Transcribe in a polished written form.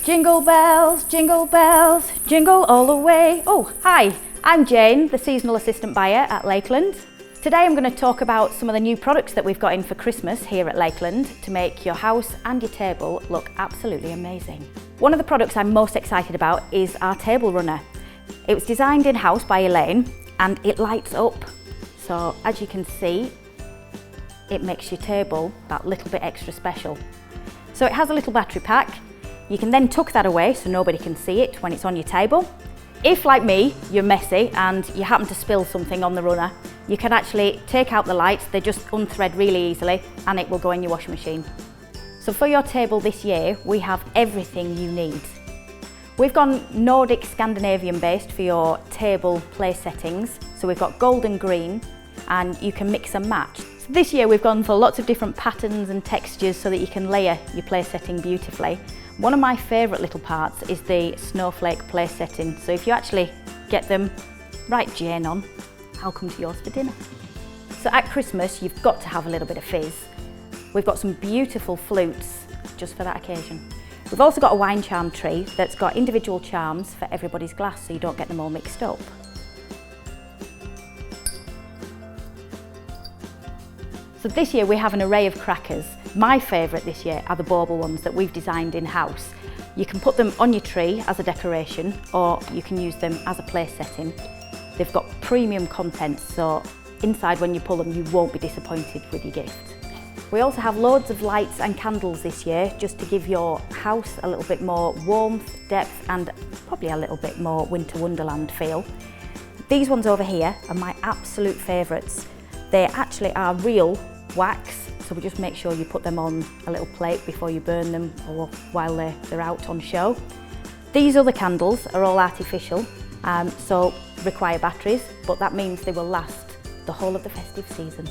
jingle bells, jingle all the way. Oh, hi, I'm Jane, the seasonal assistant buyer at Lakeland. Today I'm going to talk about some of the new products that we've got in for Christmas here at Lakeland to make your house and your table look absolutely amazing. One of the products I'm most excited about is our table runner. It was designed in-house by Elaine and it lights up. So as you can see, it makes your table that little bit extra special. So it has a little battery pack. You can then tuck that away so nobody can see it when it's on your table. If, like me, you're messy and you happen to spill something on the runner, you can actually take out the lights, they just unthread really easily and it will go in your washing machine. So for your table this year, we have everything you need. We've gone Nordic Scandinavian based for your table place settings. So we've got gold and green and you can mix and match. So this year we've gone for lots of different patterns and textures so that you can layer your place setting beautifully. One of my favourite little parts is the snowflake place setting. So if you actually get them right Jane on, I'll come to yours for dinner. So at Christmas you've got to have a little bit of fizz. We've got some beautiful flutes just for that occasion. We've also got a wine charm tree that's got individual charms for everybody's glass so you don't get them all mixed up. So this year we have an array of crackers. My favourite this year are the bauble ones that we've designed in-house. You can put them on your tree as a decoration or you can use them as a place setting. They've got premium content, so inside when you pull them you won't be disappointed with your gift. We also have loads of lights and candles this year just to give your house a little bit more warmth, depth and probably a little bit more winter wonderland feel. These ones over here are my absolute favourites. They actually are real wax, so we just make sure you put them on a little plate before you burn them or while they're out on show. These other candles are all artificial, so require batteries, but that means they will last the whole of the festive season.